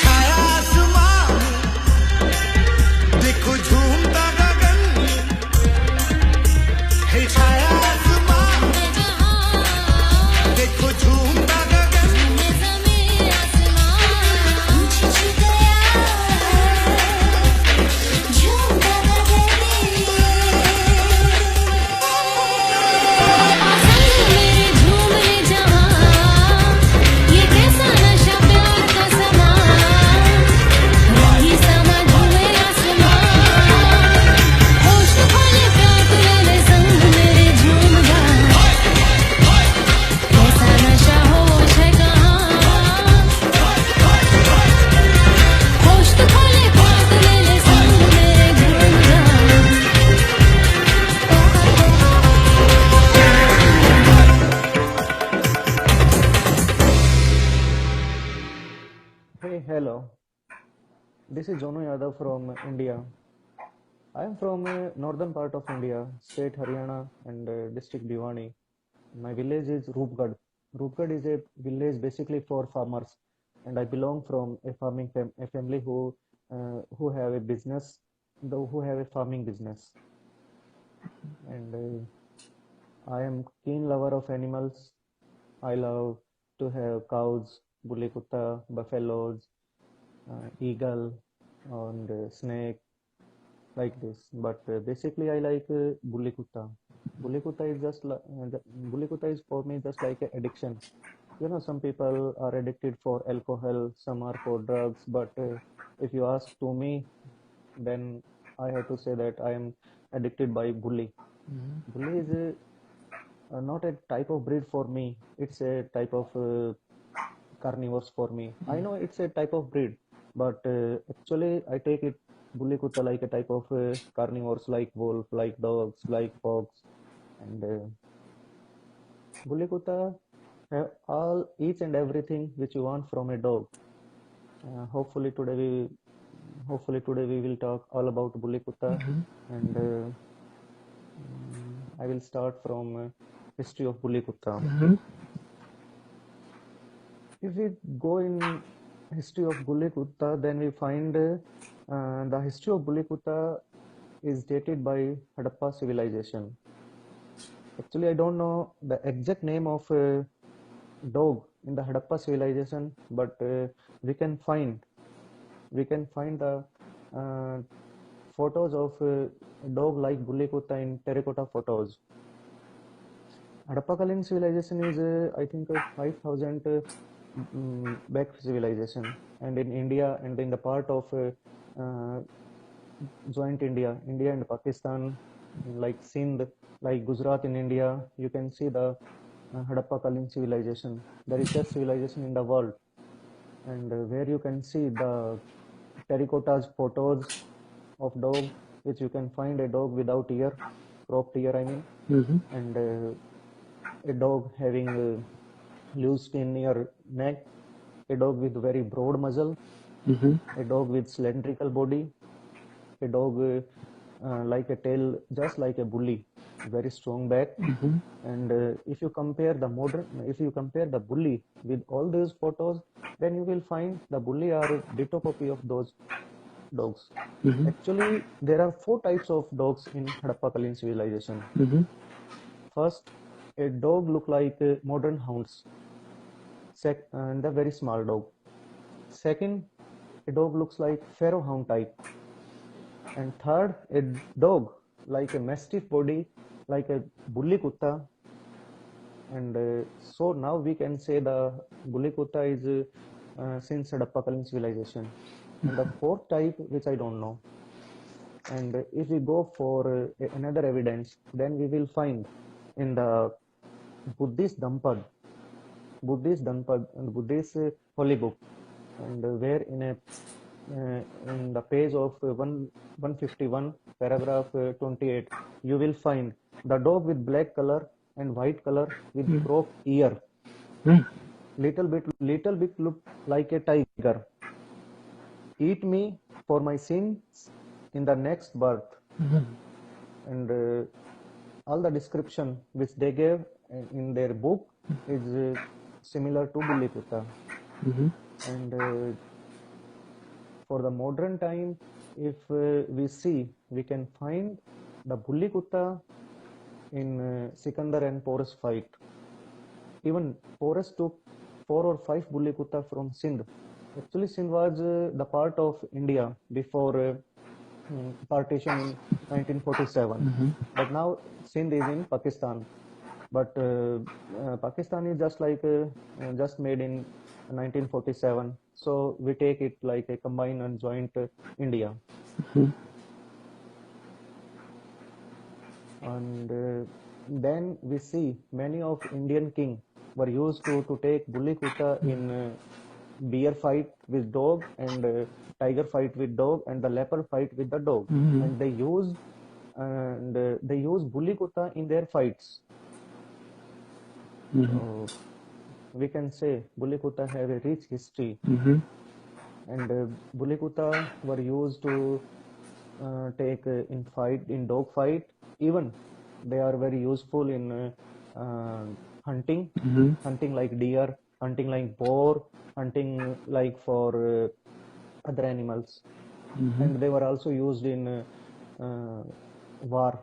छाया आसमां देखो झूमता गगन है छाया आसमां देखो झूमता गगन Hey, hello. This is Jonu Yadav from India. I am from northern part of India, state Haryana and district Bhiwani. My village is Roopgarh. Roopgarh is a village basically for farmers, and I belong from a a family who have a business, though who have a farming business. And I am keen lover of animals. I love to have cows, bully kutta, buffaloes, eagle, and snake like this. But basically, I like bully kutta. Bully kutta is bully kutta is for me just like an addiction. You know, some people are addicted for alcohol, some are for drugs. But if you ask to me, then I have to say that I am addicted by bully. Bully is not a type of breed for me. It's a type of carnivores for me. I know it's a type of breed, but actually I take it bully kutta like a type of carnivores like wolf, like dogs, like fox, and bully kutta have all each and everything which you want from a dog. Uh, hopefully today we hopefully today we will talk all about bully kutta, and I will start from history of bully kutta. If we go in history of bully kutta, then we find the history of bully kutta is dated by Harappa civilization. Actually, I don't know the exact name of dog in the Harappa civilization, but we can find the uh, photos of dog like bully kutta in terracotta photos. Harappa civilization is I think 5,000 back civilization, and in India and in the part of uh, joint India and Pakistan, like Sindh, like Gujarat in India, you can see the Harappa Kalin civilization, the richest civilization in the world, and where you can see the terracottas photos of dog, which you can find a dog without ear, cropped ear, I mean, and a dog having loose skin near neck, a dog with very broad muzzle, a dog with cylindrical body, a dog like a tail, just like a bully, very strong back. And if you compare the bully with all these photos, then you will find the bully are a ditto copy of those dogs. Actually, there are four types of dogs in Harappa Kalin civilization. First, a dog look like modern hounds, and a very small dog. Second, a dog looks like pharaoh hound type. And third, a dog like a mastiff body, like a bully kutta. And so now we can say the bully kutta is since Harappa Kalin civilization. And the fourth type, which I don't know. And if we go for another evidence, then we will find in the Buddhist Dhampad, and Buddhist holy book, and where in the page of 151, paragraph 28, you will find the dog with black color and white color with cropped ear, little bit look like a tiger. Eat me for my sins in the next birth. And all the description which they gave in their book is similar to Bully Kutta. Mm-hmm. And for the modern time, if we see, we can find the Bully Kutta in Sikandar and Porus fight. Even Porus took 4 or 5 Bully Kutta from Sindh. Actually, Sindh was the part of India before partition in 1947. Mm-hmm. But now Sindh is in Pakistan. But Pakistan is just made in 1947. So we take it like a combined and joint India. Mm-hmm. And then we see many of Indian king were used to take Bully Kutta in bear fight with dog and tiger fight with dog and the leopard fight with the dog. Mm-hmm. And they use Bully Kutta in their fights. Mm-hmm. So we can say Bully Kutta have a rich history, Mm-hmm. and Bully Kutta were used to take in dog fight. Even they are very useful in hunting, Mm-hmm. hunting like deer, hunting like boar, hunting like for other animals. Mm-hmm. And they were also used in war.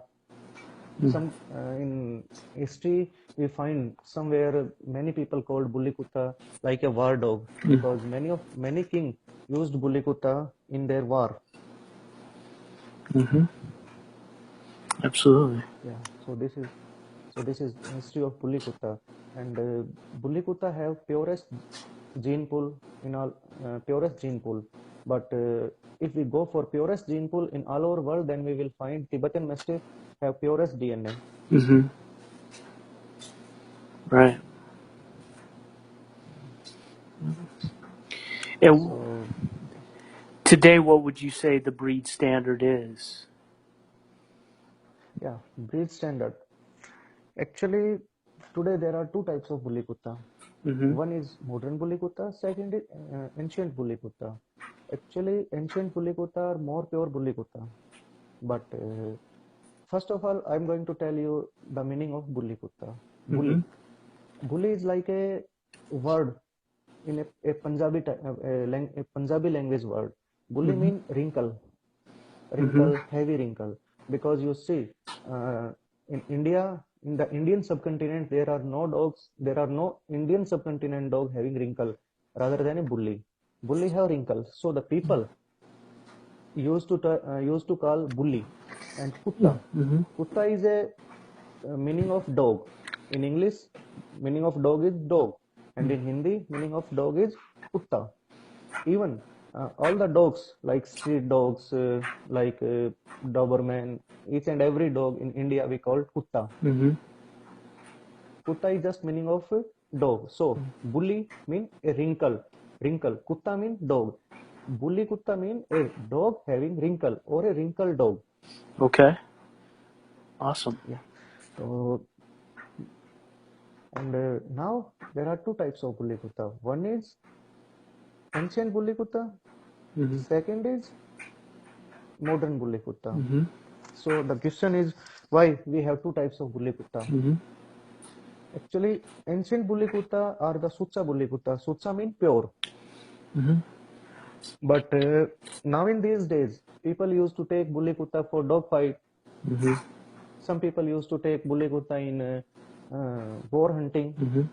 Some in history we find somewhere many people called Bully Kutta like a war dog because many king used Bully Kutta in their war. Mm-hmm. Absolutely. Yeah, so this is history of Bully Kutta, and Bully Kutta have purest gene pool in all purest gene pool. But if we go for purest gene pool in all over world, then we will find Tibetan Mastiff have purest DNA. Mm-hmm. Right. And So today, what would you say the breed standard is? yeah, breed standard. Actually, today there are 2 types of Bully Kutta. Mm-hmm. One is modern Bully Kutta, second is ancient Bully Kutta. Actually, ancient Bully Kutta are more pure Bully Kutta. But first of all, I'm going to tell you the meaning of Bully Kutta. Bully. Mm-hmm. Bully is like a word in a Punjabi language word. Bully Mm-hmm. mean wrinkle, Mm-hmm. heavy wrinkle. Because you see, in India, in the Indian subcontinent, there are no dogs. There are no Indian subcontinent dog having wrinkle rather than a bully. Bully have wrinkles, so the people used to call bully and kutta. Mm-hmm. Kutta is a meaning of dog. In English, meaning of dog is dog, and in Hindi, meaning of dog is kutta. Even all the dogs, like street dogs, like Doberman, each and every dog in India we call kutta. Mm-hmm. Kutta is just meaning of dog. So bully mean a wrinkle. Kutta mean dog. Bully kutta mean a dog having wrinkle or a wrinkled dog. Okay. Awesome. Yeah. So and now there are 2 types of Bully Kutta. One is ancient Bully Kutta. Mm-hmm. Second is modern Bully Kutta. Mm-hmm. So the question is why we have 2 types of Bully Kutta. Mm-hmm. Actually, ancient Bully Kutta are the Sucha Bully Kutta. Sucha means pure. Mm-hmm. But now in these days, people used to take Bully Kutta for dog fight. Mm-hmm. Some people used to take Bully Kutta in boar hunting. Mm-hmm.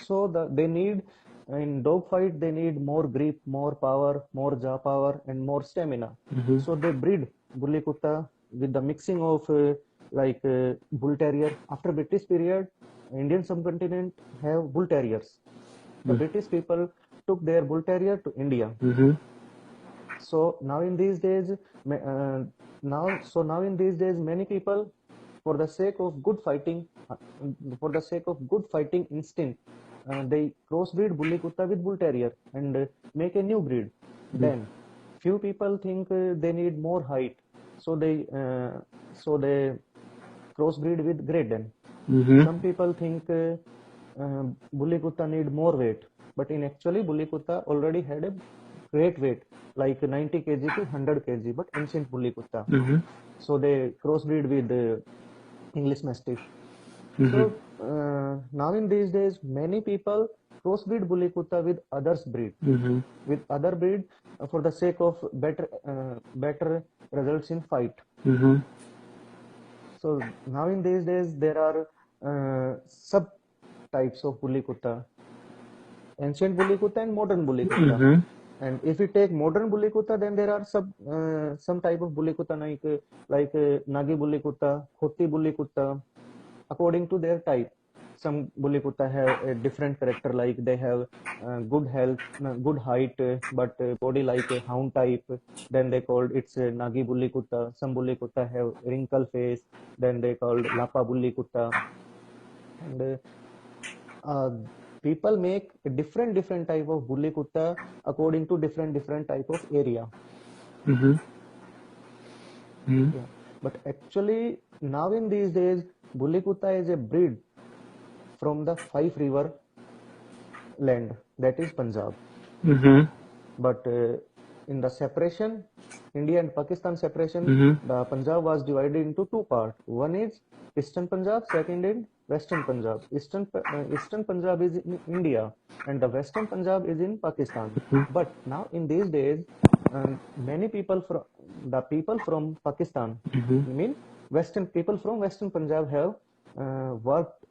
So they need in dog fight they need more grip, more power, more jaw power, and more stamina. Mm-hmm. So they breed Bully Kutta with the mixing of bull terrier. After British period, Indian subcontinent have bull terriers. The British people took their bull terrier to India. Mm-hmm. So now in these days, many people, for the sake of good fighting, instinct, they crossbreed Bully Kutta with Bull Terrier and make a new breed. Then, few people think they need more height, so they crossbreed with Great Dane. Mm-hmm. Some people think Bully Kutta need more weight, but in actually Bully Kutta already had a great weight, like 90 kg to 100 kg, but ancient Bully Kutta. Mm-hmm. So they crossbreed with English Mastiff. Mm-hmm. So now in these days, many people crossbreed bully kutta with others breed, Mm-hmm. with other breed for the sake of better results in fight. Mm-hmm. So now in these days there are sub types of bully kutta: ancient bully kutta and modern bully kutta. Mm-hmm. And if we take modern bully kutta, then there are some type of bully kutta like Nagi bully kutta, Khoti bully kutta, according to their type. Some bully kutta have a different character, like they have good health, good height, but body like a hound type. Then they called it's a Nagi bully kutta. Some bully kutta have wrinkle face. Then they called Lapa bully kutta. And uh, people make a different type of bully kutta according to different type of area. Mm-hmm. Mm-hmm. Yeah, but actually now in these days, bully kutta is a breed from the Five River land, that is Punjab. Mm-hmm. But in the separation, India and Pakistan separation, Mm-hmm. the Punjab was divided into two parts. One is Eastern Punjab, second is Western Punjab. Eastern Punjab is in India, and the Western Punjab is in Pakistan. But now in these days, many people from the people from Pakistan, Mm-hmm. I mean Western people from Western Punjab have worked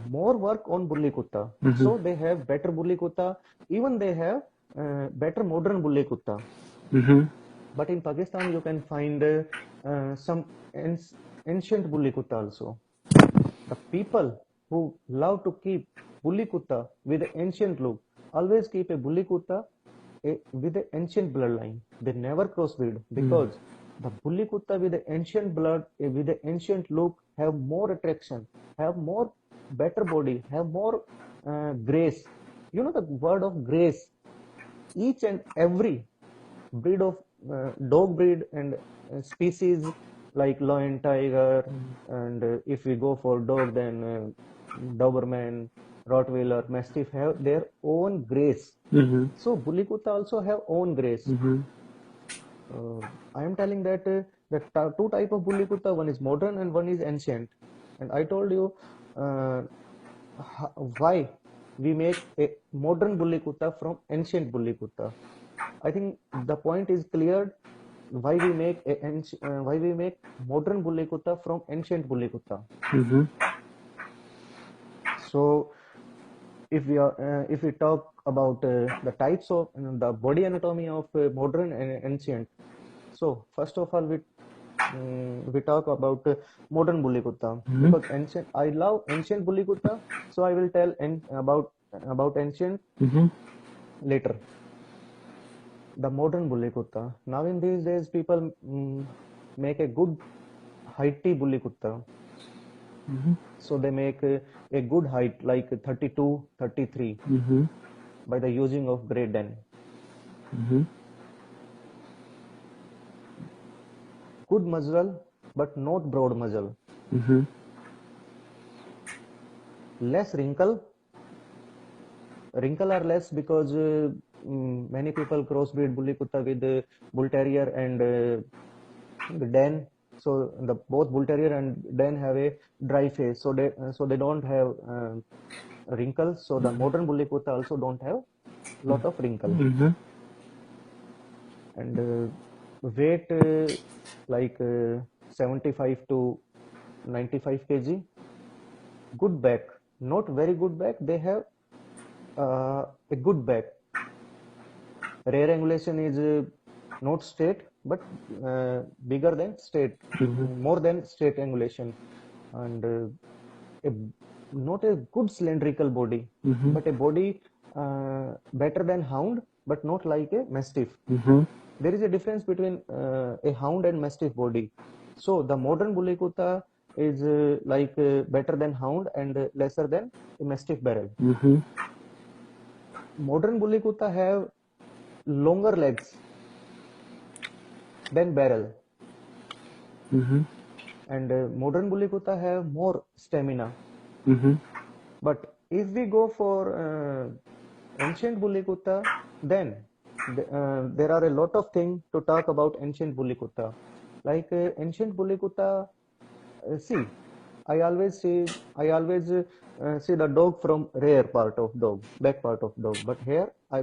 more work on bully kutta. Mm-hmm. So they have better bully kutta. Even they have better modern bully kutta. Mm-hmm. But in Pakistan, you can find some ancient bully kutta also. The people who love to keep bully kutta with the ancient look always keep a bully kutta with the ancient bloodline. They never crossbreed because the bully kutta with the ancient blood, with the ancient look, have more attraction, have more better body, have more grace. You know the word of grace. Each and every breed of dog breed and species like lion, tiger, and if we go for dog, then Doberman, Rottweiler, Mastiff have their own grace. Mm-hmm. So bully kutta also have own grace. Mm-hmm. I am telling that two type of bully kutta, one is modern and one is ancient. And I told you why we make a modern bully kutta from ancient bully kutta. I think the point is cleared why we make why we make modern bully kutta from ancient bully kutta. Mm-hmm. So if we talk about the types of the body anatomy of modern and ancient, so first of all we talk about modern bully kutta because ancient I love ancient bully kutta, so I will tell about ancient Mm-hmm. later. The modern bully kutta. Now in these days, people make a good heighty bully kutta. Mm-hmm. So they make a good height like 32, 33 Mm-hmm. by the using of grey den. Mm-hmm. Good muzzle, but not broad muzzle. Mm-hmm. Less wrinkle. Wrinkle are less because many people crossbreed bully kutta with bull terrier and the den. So the both bull terrier and den have a dry face, so they don't have wrinkles. So the modern bully kutta also don't have lot of wrinkle. Mm-hmm. And weight like 75 to 95 kg. Good back, not very good back. They have a good back. Rear angulation is not straight, but bigger than straight, more than straight angulation, and not a good cylindrical body, but a body better than hound, but not like a mastiff. Mm-hmm. There is a difference between a hound and mastiff body. So the modern bully kutta is better than hound and lesser than a mastiff barrel. Mm-hmm. Modern bully kutta have longer legs than barrel, Mm-hmm. and modern bully kutta have more stamina. Mm-hmm. But if we go for ancient bully kutta, then there are a lot of things to talk about ancient bully kutta. Like ancient bully kutta, see, I always see the dog from rear part of dog, back part of dog. But here uh,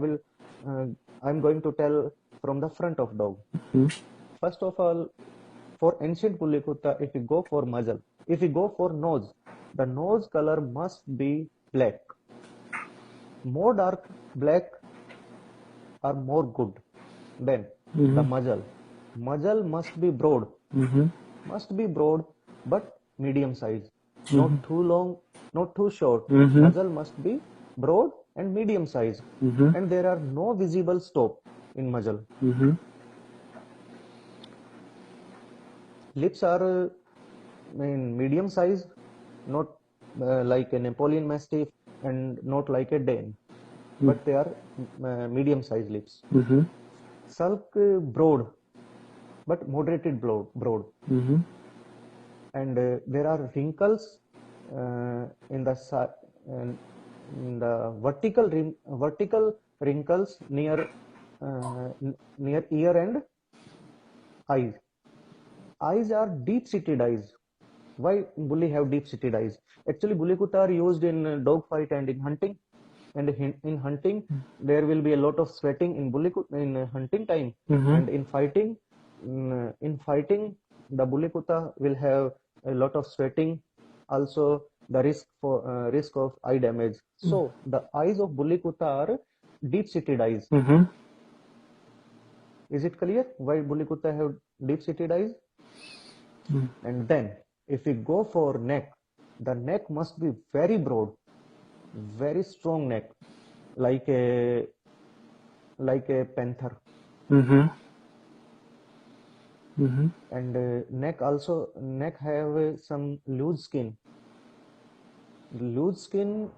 I'm going to tell from the front of dog. First of all, for ancient Pulikutta, if we go for muzzle, if we go for nose, the nose color must be black. More dark black are more good than the muzzle. Muzzle must be broad, but medium size. Not too long, not too short. Muzzle must be broad and medium size. And there are no visible stop in muzzle. Lips are in medium size, not like a Napoleon Mastiff and not like a Dane, but they are medium size lips. Sulk broad, but moderated broad. And there are wrinkles in the vertical wrinkles near ear and eyes. Eyes are deep-seated eyes. Why bully have deep-seated eyes? Actually, bully kuta are used in dog fight and in hunting. And in hunting, there will be a lot of sweating in hunting time. And in fighting, the bully kuta will have a lot of sweating. Also, the risk of eye damage. So the eyes of bully kuta are deep-seated eyes. Is it clear why bully kuta have deep-seated eyes? And then, if we go for neck, the neck must be very broad, very strong neck, like a panther. And neck have some loose skin. Loose skin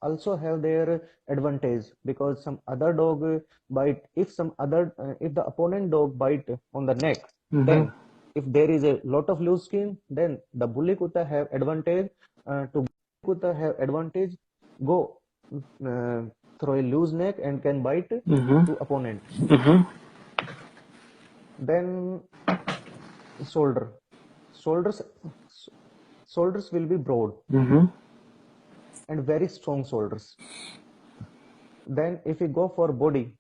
also have their advantage, because some other dog bite. If the opponent dog bite on the neck, then if there is a lot of loose skin, then the bully kuta have advantage go through a loose neck and can bite to opponent. Then shoulders will be broad and very strong shoulders. Then if we go for body,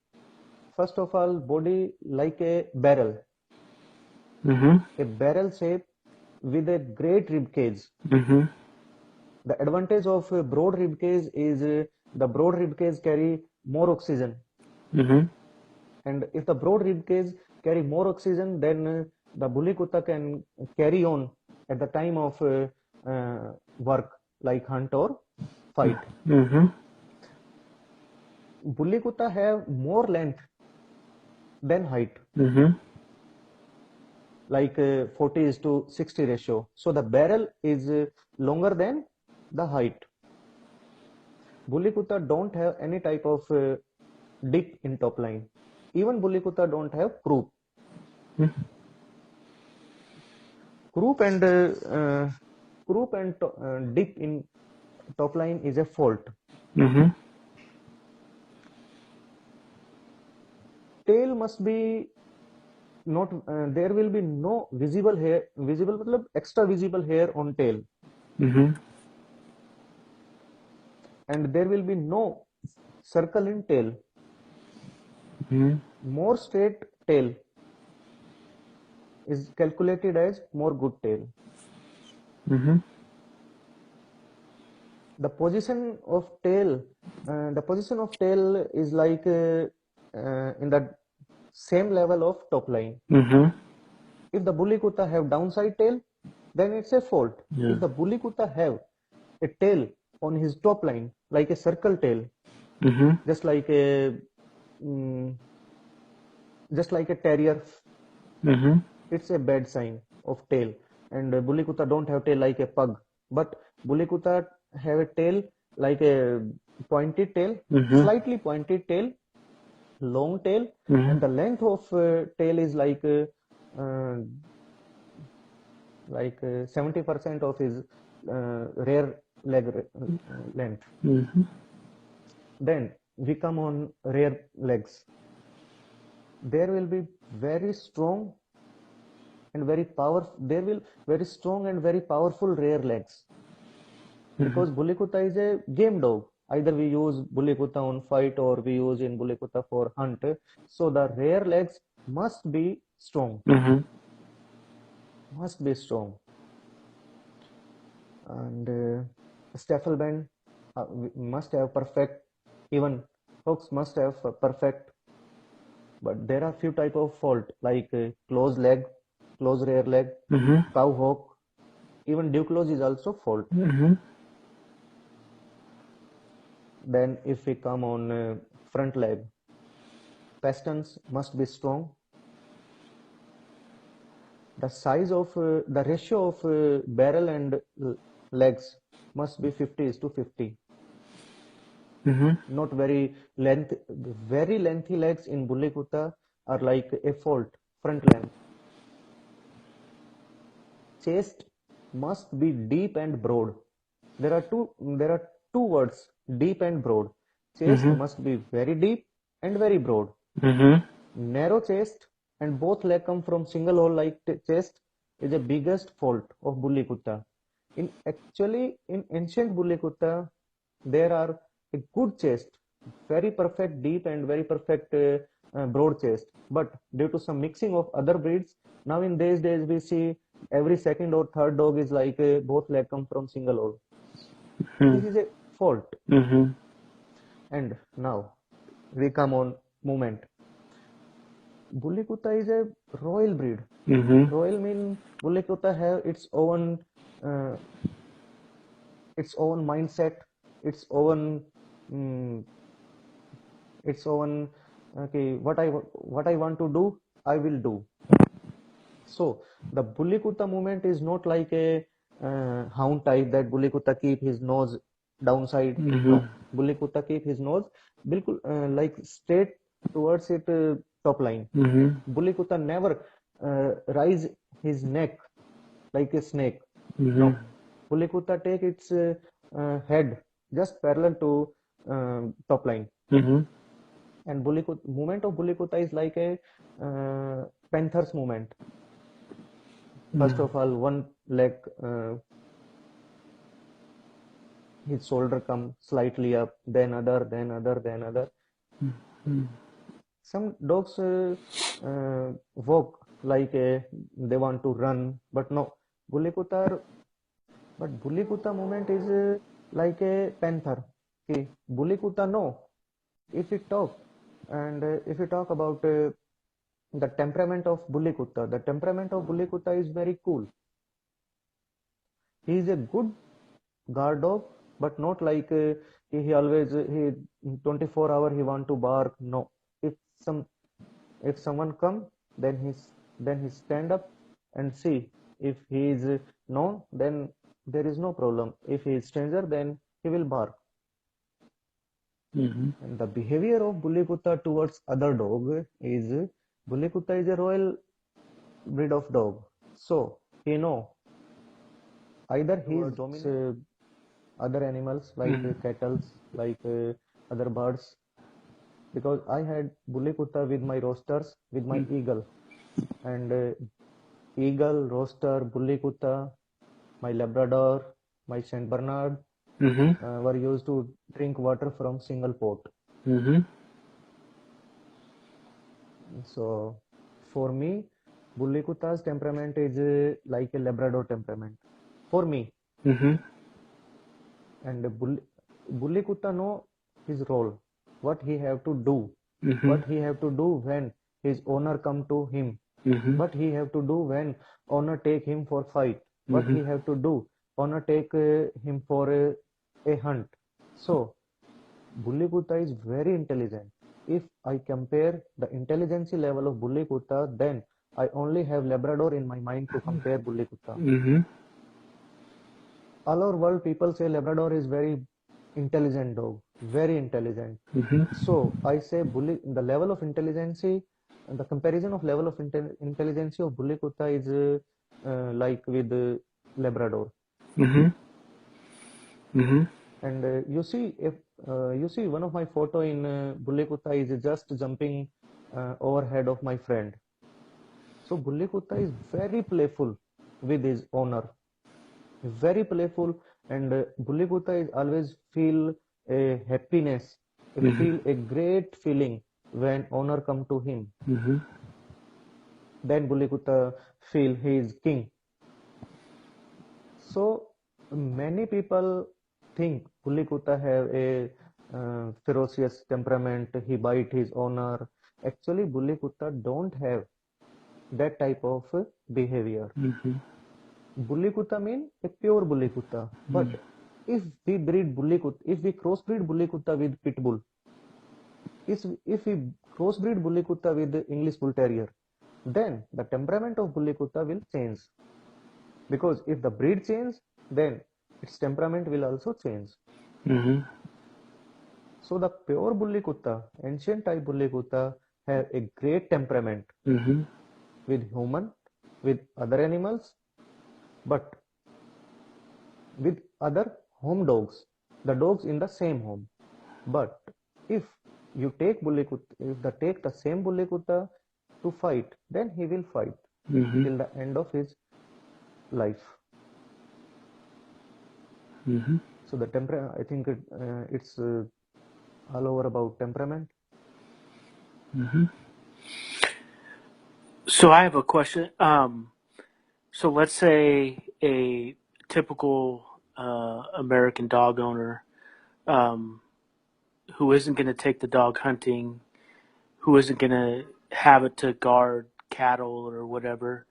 first of all, body like a barrel. A barrel shape with a great rib cage. The advantage of a broad rib cage is the broad rib cage carry more oxygen. And if the broad rib cage carry more oxygen, then the bully kuta can carry on at the time of work, like hunt or fight. Bully kuta have more length than height. Like 40:60 ratio. So the barrel is longer than the height. Bully kuta don't have any type of dip in top line. Even bully kuta don't have croup. Croup and dip in top line is a fault. Tail must be not there will be no visible hair, extra visible hair on tail. And there will be no circle in tail. More straight tail is calculated as more good tail. The position of tail is like in the same level of top line. If the bully kuta have downside tail, then it's a fault. If the bully kuta have a tail on his top line, like a circle tail, just like a terrier, it's a bad sign of tail. And bully kuta don't have tail like a pug, but bully kuta have a tail like a pointed tail, slightly pointed tail, long tail, and the length of tail is like 70% of his rear leg length. Then we come on rear legs. There will be very strong and very powerful rear legs. because Bully Kutta is a game dog. Either we use Bully Kutta on fight or we use in Bully Kutta for hunt. So the rear legs must be strong, Mm-hmm. must be strong. And Staffel bend must have perfect, even hooks must have perfect. But there are few type of fault like close leg, close rear leg, Mm-hmm. cow hook, even dew close is also fault. Mm-hmm. Then if we come on front leg, pastons must be strong. The size of the ratio of barrel and legs must be 50 is to 50. Mm-hmm. Not very lengthy legs in Bully Kutta are like a fault. Front length. Chest must be deep and broad. There are two words, deep and broad. Chest Mm-hmm. must be very deep and very broad. Mm-hmm. Narrow chest and both leg come from single hole like chest is the biggest fault of Bully Kutta. In ancient Bully Kutta, there are a good chest, very perfect deep and very perfect broad chest. But due to some mixing of other breeds, now in these days we see every second or third dog is like both leg come from single hole. This is a fault. Mm-hmm. And now we come on movement. Bully Kutta is a royal breed. Mm-hmm. Royal mean Bully Kutta have uh, its own mindset, its own mm, its own okay. What I want to do, I will do. So the Bully Kutta movement is not like a hound type that Bully Kutta keep his nose downside. Mm-hmm. No, Bully Kutta keep his nose bilkul like straight towards it top line. Mm-hmm. Bully Kutta never rise his neck like a snake. Mm-hmm. No, Bully Kutta take its head just parallel to top line. Mm-hmm. And movement of Bully Kutta is like a panther's movement. First of all, one leg, his shoulder come slightly up, then other, then other, then other. Some dogs walk like they want to run, but no. Bully Kutta, but Bully Kutta movement is like a panther. Okay, Bully Kutta no. If we talk and if we talk about the temperament of Bully Kutta, the temperament of Bully Kutta is very cool. He is a good guard dog, but not like he always he 24 hour he want to bark. No, if some if someone come, then he stand up and see. If he is known, then there is no problem. If he is stranger, then he will bark. Mm-hmm. And the behavior of Bully Kutta towards other dog is Bully Kutta is a royal breed of dog. So he know either he is dominant other animals like cattle, like other birds. Because I had Bully Kutta with my roosters, with my eagle, and eagle, rooster, Bully Kutta, my Labrador, my Saint Bernard Mm-hmm. were used to drink water from single pot. Mm-hmm. So for me, Bully Kutta's temperament is like a Labrador temperament. For me, Mm-hmm. and Bully Kutta know his role, what he have to do, Mm-hmm. what he have to do when his owner come to him, Mm-hmm. what he have to do when owner take him for fight, what he have to do owner take him for a hunt. So Bully Kutta is very intelligent. If I compare the intelligence level of Bully Kutta, then I only have Labrador in my mind to compare Bully Kutta. Mm-hmm. All over world, people say Labrador is very intelligent dog, very intelligent. Mm-hmm. So I say the level of intelligence, the comparison of level of intelligence of Bully Kutta is like with Labrador. Mm-hmm. Mm-hmm. And you see, if you see one of my photo in Bully Kutta is just jumping overhead of my friend. So Bully Kutta is very playful with his owner, very playful and Bully Kutta is always feel a happiness, feel a great feeling when honor come to him. Mm-hmm. Then Bully Kutta feel he is king. So many people think Bully Kutta have a ferocious temperament. He bite his owner. Actually, Bully Kutta don't have that type of behavior. Mm-hmm. Bully Kutta mean a pure Bully Kutta. But if we breed Bully Kutta, if we crossbreed Bully Kutta with Pit Bull, if we crossbreed Bully Kutta with English Bull Terrier, then the temperament of Bully Kutta will change. Because if the breed change, then its temperament will also change. Mm-hmm. So the pure Bully Kutta, ancient type Bully Kutta, have a great temperament Mm-hmm. with human, with other animals, but with other home dogs, the dogs in the same home. But if you take Bully Kutta, if the take the same Bully Kutta to fight, then he will fight Mm-hmm. till the end of his life. Mm-hmm. So the I think it's all over about temperament. Mm-hmm. So I have a question. So let's say a typical American dog owner um, who isn't going to take the dog hunting, who isn't going to have it to guard cattle or whatever,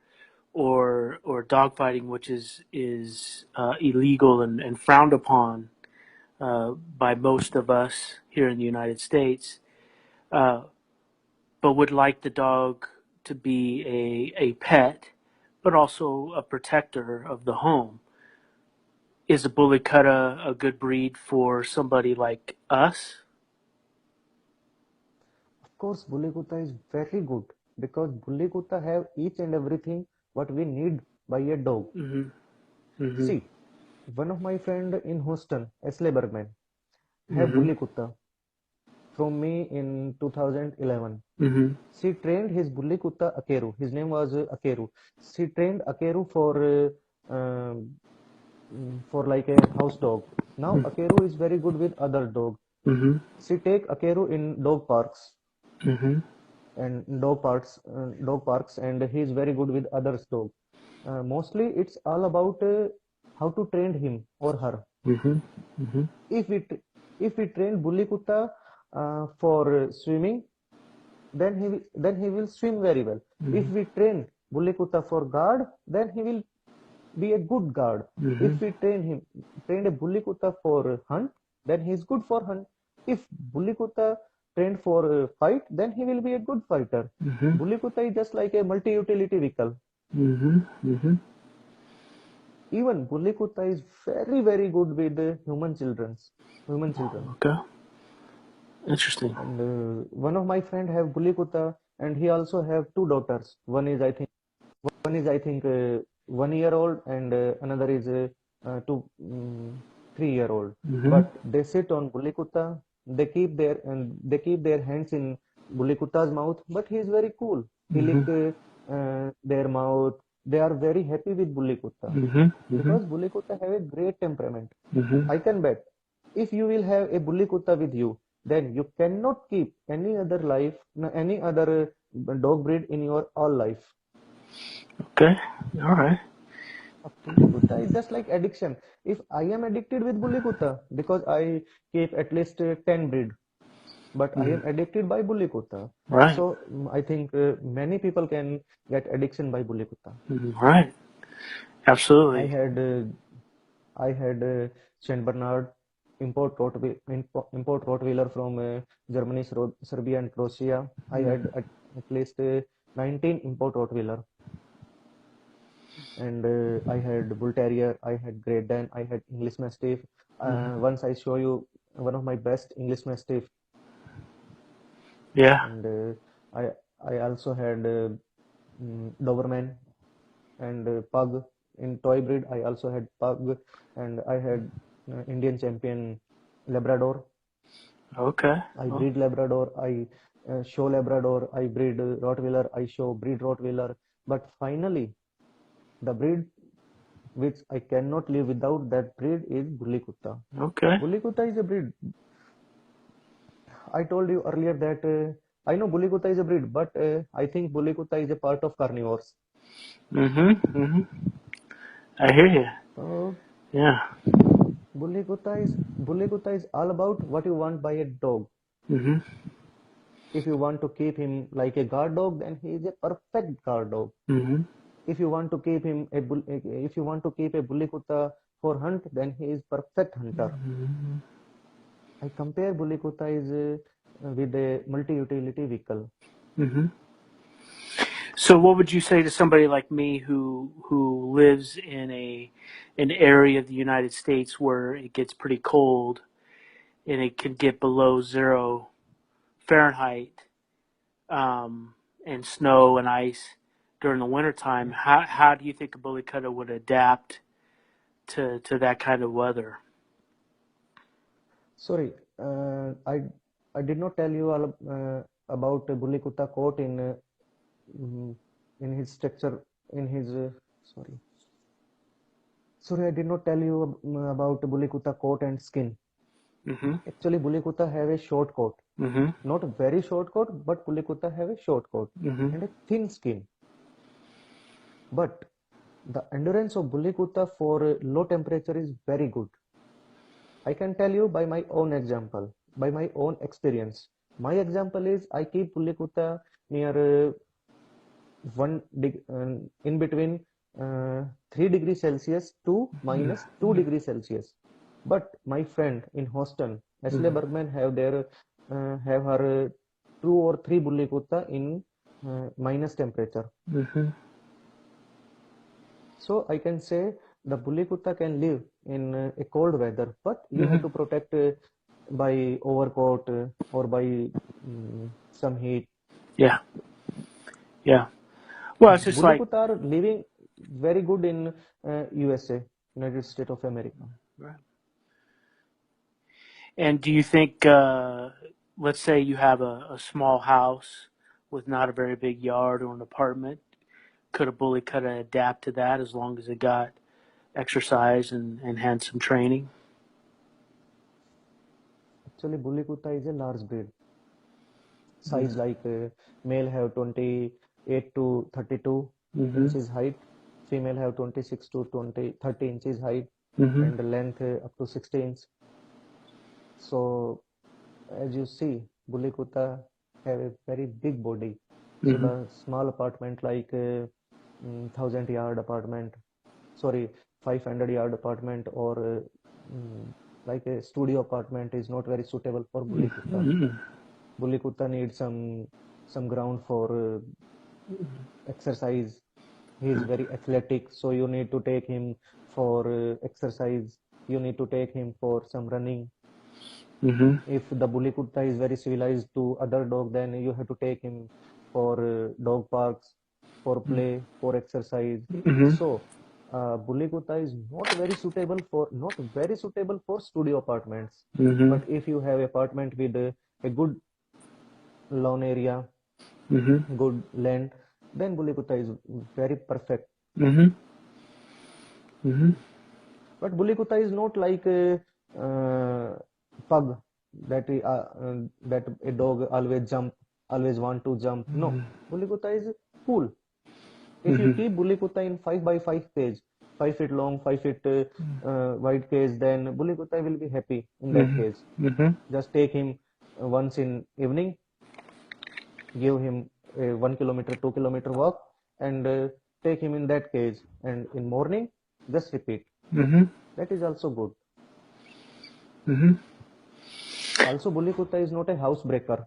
or dog fighting, which is illegal and frowned upon by most of us here in the United States, uh, but would like the dog to be a pet, but also a protector of the home. Is a Bully Cutta a good breed for somebody like us? Of course, Bully Kutta is very good because Bully Kutta have each and everything what we need by a dog. Mm-hmm. Mm-hmm. See, one of my friend in Houston, Ashley Bergman, have Mm-hmm. Bully Kutta from me in 2011. Mm-hmm. She trained his Bully Kutta Akeru. His name was Akeru. She trained Akeru for like a house dog. Now Akeru is very good with other dog. Mm-hmm. She take Akeru in dog parks Mm-hmm. and dog parks, and he is very good with others dog. Mostly, it's all about how to train him or her. Mm-hmm. Mm-hmm. If we if we train Bully Kutta for swimming, then he will swim very well. If we train Bully Kutta for guard, then he will be a good guard. Mm-hmm. If we train a Bully Kutta for hunt, then he is good for hunt. If Bully Kutta trained for fight, then he will be a good fighter. Mm-hmm. Bully Kutta is just like a multi-utility vehicle. Mm-hmm. Mm-hmm. Even Bully Kutta is very good with human children. Okay. Interesting. And one of my friend have Bully Kutta, and he also have two daughters. One is I think 1 year old, and another is 3 year old. Mm-hmm. But they sit on Bully Kutta. They keep their hands in Bully Kutta's mouth. But he is very cool. He lick their mouth. They are very happy with Bully Kutta Mm-hmm. Mm-hmm. because Bully Kutta have a great temperament. Mm-hmm. I can bet if you will have a Bully Kutta with you, then you cannot keep any other dog breed in your all life. Okay. All right. Bully Kutta is just like addiction. If I am addicted with Bully Kutta because I keep at least 10 breed, but I am addicted by Bully Kutta. Right. So I think many people can get addiction by Bully Kutta. Mhm. Right. Absolutely. I had Saint Bernard import Rottweiler from Germany, Serbia, and Croatia. I had at least 19 import Rottweiler, and I had Bull Terrier, I had Great Dane, I had English Mastiff. Once I show you one of my best English Mastiff, Yeah. and I also had Doberman and Pug. In toy breed, I also had Pug, and I had Indian Champion Labrador. Okay. I breed Labrador, I show Labrador, I breed Rottweiler, I show breed Rottweiler. But finally, the breed which I cannot live without that breed is Bully Kutta. Okay. Bully Kutta is a breed. I told you earlier that I know Bully Kutta is a breed, but I think Bully Kutta is a part of carnivores. I hear you. So Yeah. Bully Kutta is all about what you want by a dog. Mhm. If you want to keep him like a guard dog, then he is a perfect guard dog. Mhm. If you want to keep him if you want to keep a Bully Kutta for hunt, then he is perfect hunter. I compare Bully Kutta is with a multi-utility vehicle. Mhm. So, what would you say to somebody like me who lives in an area of the United States where it gets pretty cold and it can get below 0 Fahrenheit, um, and snow and ice during the wintertime? Yeah. How do you think a bully cutter would adapt to that kind of weather? Sorry, I did not tell you all about Bully Kutta coat mm, in his structure in his sorry sorry I did not tell you about Bully Kutta coat and skin. Mhm. Actually, Bully Kutta have a short coat, Mhm. not a very short coat, but Bully Kutta have a short coat Mhm. and a thin skin. But the endurance of Bully Kutta for low temperature is very good. I can tell you by my own example, by my own experience. My example is I keep Bully Kutta near in between 3 degrees Celsius to minus 2 degrees Celsius. But my friend in Houston, Ashley Mhm. Bergman, have her 2 or 3 Bully Kutta in minus temperature. Mhm. So I can say the Bully Kutta can live in a cold weather, but you have Mhm. to protect by overcoat or by some heat. Yeah. Yeah. Well, it's just Bully like. Kutta are living very good in USA, United States of America. Right. And do you think, let's say you have a small house with not a very big yard or an apartment, could a bully cutter adapt to that as long as it got exercise and had some training? Actually, Bully Kutta is a large breed. Size Mm-hmm. like male have 28 to 32 Mm-hmm. inches height, female have 26 to 30 inches height, Mm-hmm. and the length up to 60 inch. So as you see, Bully Kutta have a very big body. So Mm-hmm. the small apartment like 1,000 yard apartment, sorry, 500 yard apartment or like a studio apartment is not very suitable for Bully Kutta. Mm-hmm. Bully Kutta needs some ground for exercise. He is very athletic, so you need to take him for exercise. You need to take him for some running. Mm-hmm. If the Bully Kutta is very civilized to other dog, then you have to take him for dog parks, for play, for exercise. Mm-hmm. So Bully Kutta is not very suitable for studio apartments. Mm-hmm. But if you have apartment with a good lawn area, Mm-hmm. good land, then Bully Kutta is very perfect. Mm-hmm. Mm-hmm. But Bully Kutta is not like a pug that a dog always want to jump. No, Bully Kutta is cool. If you Mm-hmm. keep Bully Kutta in 5 by 5 cage, 5 feet long, 5 feet wide cage, then Bully Kutta will be happy in that cage. Mm-hmm. Just take him once in evening, give him a 1 kilometer, 2 kilometer walk, and take him in that cage. And in morning, just repeat. Mm-hmm. That is also good. Mm-hmm. Also, Bully Kutta is not a housebreaker.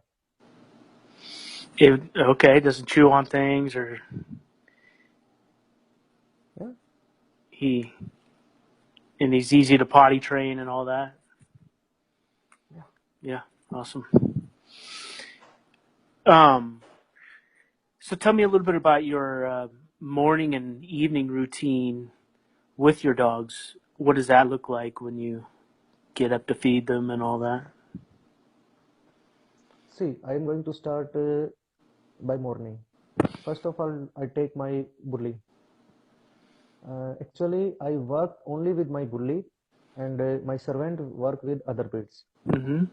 Okay, doesn't chew on things, or Yeah, he and he's easy to potty train and all that. yeah. Yeah, awesome. Um, so tell me a little bit about your morning and evening routine with your dogs. What does that look like when you get up to feed them and all that? See, I am going to start by morning. First of all, I take my bully. Actually, I work only with my bully, and my servant work with other breeds. Mm-hmm.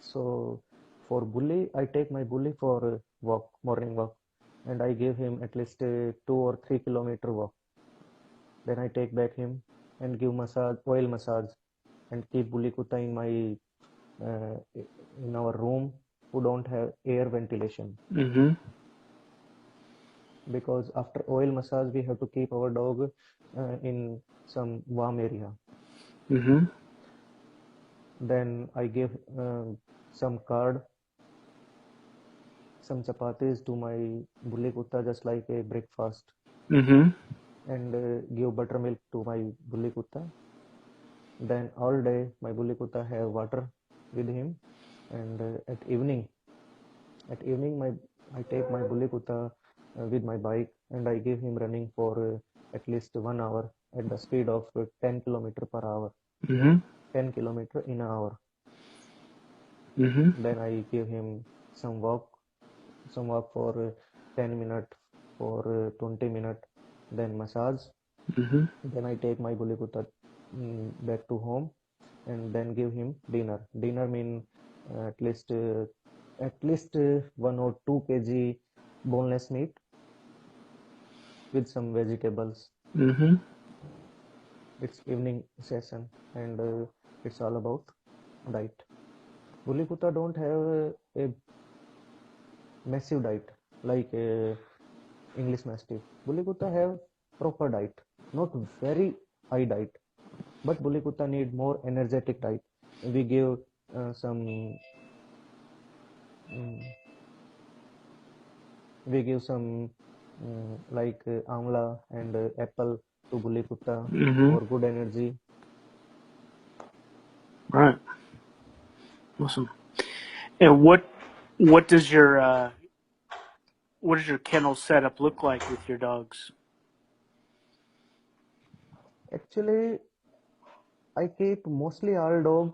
So for bully, I take my bully for walk, morning walk, and I give him at least 2 or 3 kilometer walk. Then I take back him and give massage, oil massage, and keep bully kutta in my in our room who don't have air ventilation, Mm-hmm. because after oil massage we have to keep our dog in some warm area. Mm-hmm. Then I give some curd, some chapatis to my bully kutta just like a breakfast, Mm-hmm. and give buttermilk to my bully kutta. Then all day my bully kutta have water with him, and at evening my I take my bully kutta with my bike, and I give him running for at least 1 hour at the speed of 10 kilometer per hour, Mm-hmm. 10 kilometer in an hour. Mm-hmm. Then I give him some walk for 10 minutes, for 20 minutes, then massage. Mm-hmm. Then I take my bully kutta back to home, and then give him dinner. Dinner mean at least 1 or 2 kg boneless meat with some vegetables. Mm-hmm. It's evening session, and it's all about diet. Bully kutta don't have a massive diet like English Mastiff. Bully kutta have proper diet, not very high diet, but Bully kutta need more energetic diet. We give some mm, like amla and apple to Bully kutta Mm-hmm. for good energy. Right. Awesome. And what does your what does your kennel setup look like with your dogs? Actually, I keep mostly all dog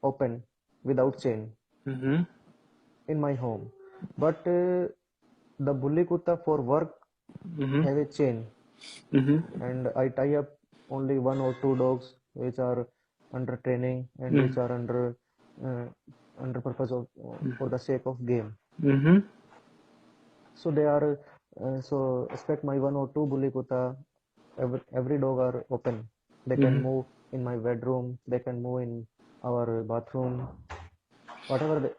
open without chain Mm-hmm. in my home, but the Bully kutta for work Mm-hmm. have a chain, Mm-hmm. and I tie up only 1 or 2 dogs which are under training and which are uh, under purpose of for the sake of game. Mm-hmm. So they are so expect my 1 or 2 Bully kutta. Every dog are open. They can Mm-hmm. move in my bedroom. They can move in our bathroom. Whatever they,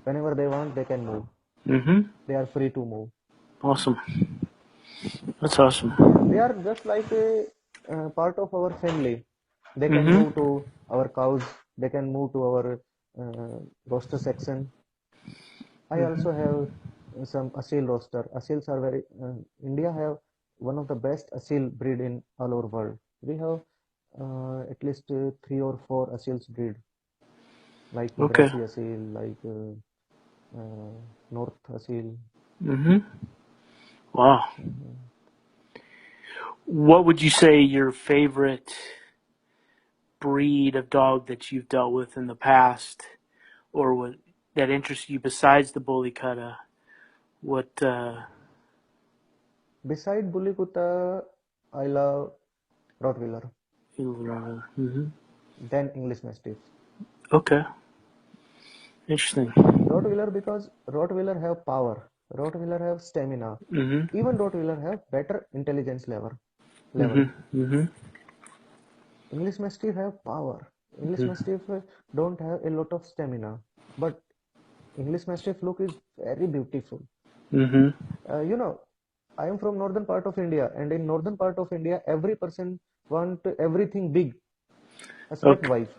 whenever they want, they can move. Mm-hmm. They are free to move. Awesome. That's awesome. They are just like a part of our family. They can Mm-hmm. move to our cows. They can move to our roaster section. I also have some Asil roaster. Asils are very India have one of the best Asil breed in all over world. We have at least 3 or 4 Asils breed like Okay. Brasi Asil, like North Asil. Mm-hmm. Wow. Mhm. What would you say your favorite breed of dog that you've dealt with in the past, or what that interests you besides the bully kutta? What? Beside Bully Kutta, I love Rottweiler, Mm-hmm. then English Mastiff. Okay. Interesting. Rottweiler because Rottweiler have power. Rottweiler have stamina. Mm-hmm. Even Rottweiler have better intelligence level. Mm-hmm. Mm-hmm. English Mastiff have power. English Mm-hmm. Mastiff don't have a lot of stamina, but English Mastiff look is very beautiful. Mm-hmm. You know, I am from northern part of India, and in northern part of India, every person want everything big, except Okay. wife.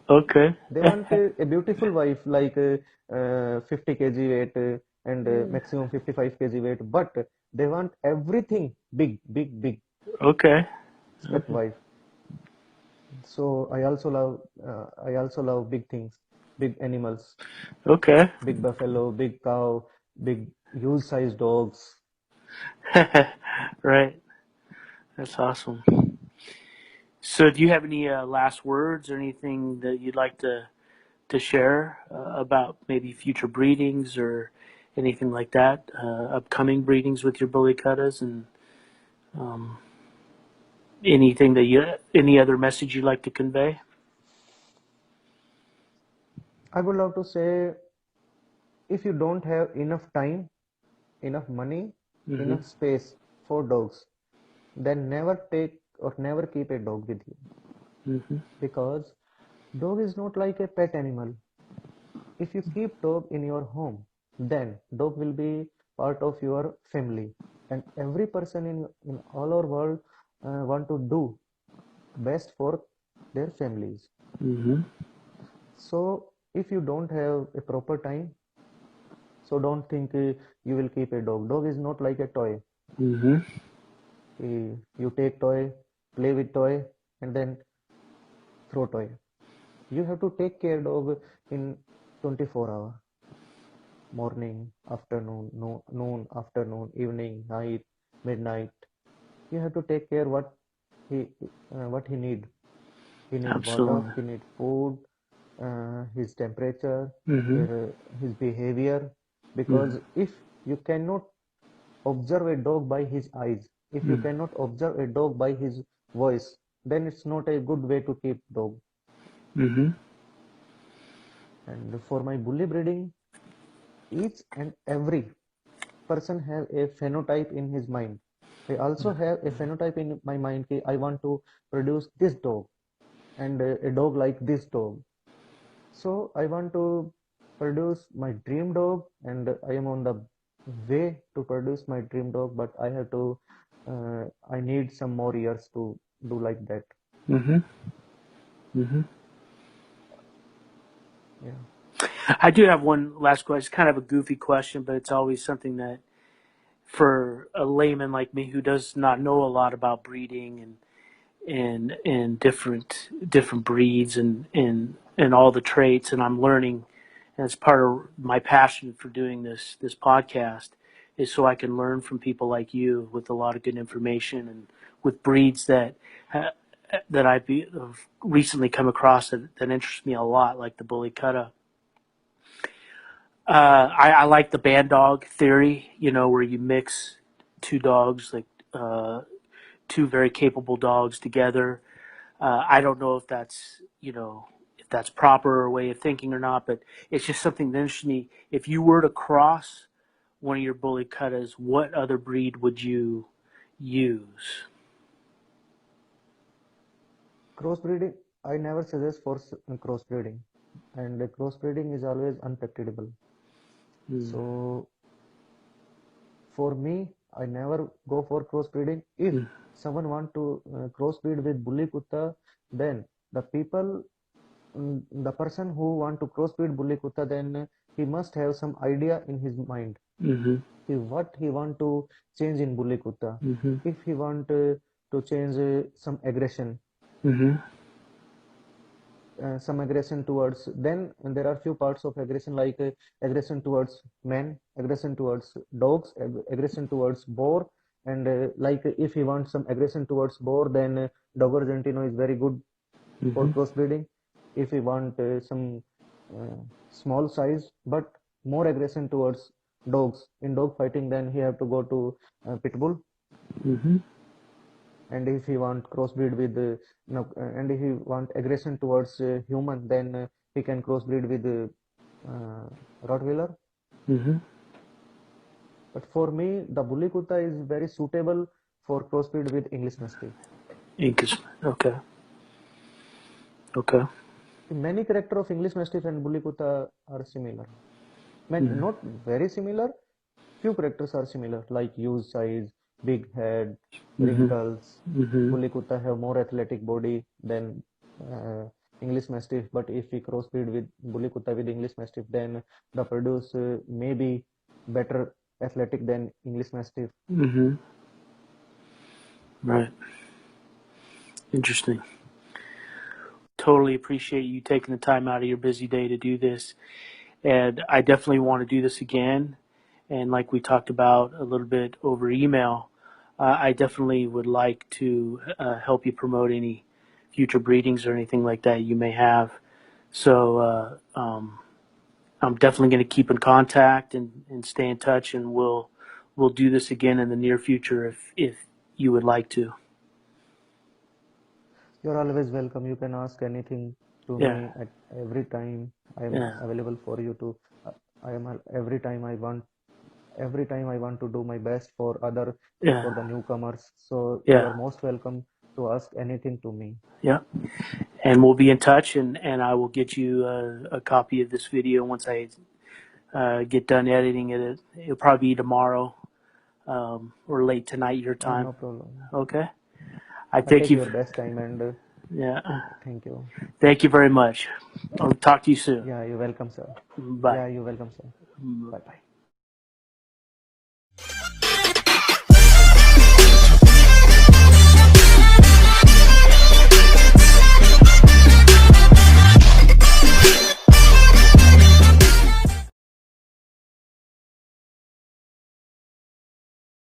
Okay. They want a beautiful wife like 50 kg weight and maximum 55 kg weight, but they want everything big, big, big, Okay. except wife. So I also love big things, big animals, Okay. big buffalo, big cow, big huge size dogs. Right. That's awesome. So, do you have any last words or anything that you'd like to share about maybe future breedings or anything like that? Upcoming breedings with your bully cuttas and um, any other message you'd like to convey? I would love to say, if you don't have enough time, enough money, Mm-hmm. enough space for dogs, then never take or never keep a dog with you, Mm-hmm. because dog is not like a pet animal. If you keep dog in your home, then dog will be part of your family, and every person in all our world want to do best for their families. Mm-hmm. So if you don't have a proper time, so don't think you will keep a dog. Dog is not like a toy. Mm-hmm. You take toy, play with toy, and then throw toy. You have to take care dog in 24 hour, morning, afternoon, no, noon, afternoon, evening, night, midnight. You have to take care he what he need. He need water, Absolutely. he need food, his temperature, Mm-hmm. his behavior. Mm-hmm. Because if you cannot observe a dog by his eyes, if you cannot observe a dog by his voice, then it's not a good way to keep dog. Mm-hmm. And for my bully breeding, each and every person have a phenotype in his mind. I also have a phenotype in my mind. I want to produce this dog and a dog like this dog. So I want to produce my dream dog, and I am on the way to produce my dream dog. But I need some more years to do like that. Mm-hmm. Mm-hmm. Yeah. I do have one last question. It's kind of a goofy question, but it's always something that, for a layman like me who does not know a lot about breeding and different breeds and all the traits, and I'm learning, and it's part of my passion for doing this podcast, is so I can learn from people like you with a lot of good information, and with breeds that I've recently come across that interest me a lot, like the Bully Cutta. I like the band dog theory, where you mix two dogs, like uh, two very capable dogs together. I don't know if that's proper way of thinking or not, but it's just something that interests me. If you were to cross one of your Bully Cuttas, what other breed would you use? Crossbreeding, I never suggest for crossbreeding, and crossbreeding is always unpredictable. Mm. So for me, I never go for crossbreeding. If Mm. someone want to crossbreed with Bully Kutta, then the person who want to crossbreed Bully Kutta, then he must have some idea in his mind. Mm-hmm. What he want to change in Bully Kutta. Mm-hmm. If he want to change Mm-hmm. some aggression towards, then there are few parts of aggression, like aggression towards men, aggression towards dogs, aggression towards boar, and like if he wants some aggression towards boar, then Dogo Argentino is very good for Mm-hmm. crossbreeding. If we want some small size but more aggression towards dogs in dog fighting, then he have to go to Pitbull. Mm-hmm. And if he want crossbreed with no, and if he want aggression towards human, then he can crossbreed with Rottweiler. Mm-hmm. But for me, the Bully Kutta is very suitable for crossbreed with English Mastiff. Incas. Okay. Okay. Many character of English Mastiff and Bully Kutta are similar. Mm-hmm. Not very similar. Few characters are similar, like huge size, big head, Mm-hmm. wrinkles. Mm-hmm. Bully Kutta have more athletic body than uh, English Mastiff. But if we crossbreed with Bully Kutta with English Mastiff, then the produce may be better athletic than English Mastiff. Mm-hmm. Right. Interesting. Totally appreciate you taking the time out of your busy day to do this. And I definitely want to do this again. And like we talked about a little bit over email, I definitely would like to help you promote any future breedings or anything like that you may have. So I'm definitely going to keep in contact and stay in touch, and we'll do this again in the near future if you would like to. You're always welcome. You can ask anything to Yeah, me at every time. I am yeah, available for you to. I am every time I want. Every time I want to do my best for yeah, for the newcomers. So you yeah, are most welcome to ask anything to me. yeah. And we'll be in touch, and I will get you a copy of this video once I get done editing it. It'll probably be tomorrow or late tonight your time. No problem. Okay. I thank Take you. your best time and Yeah. thank you. Thank you very much. I'll talk to you soon. Yeah, you're welcome, sir. Bye. Yeah, you're welcome, sir. Bye. Bye.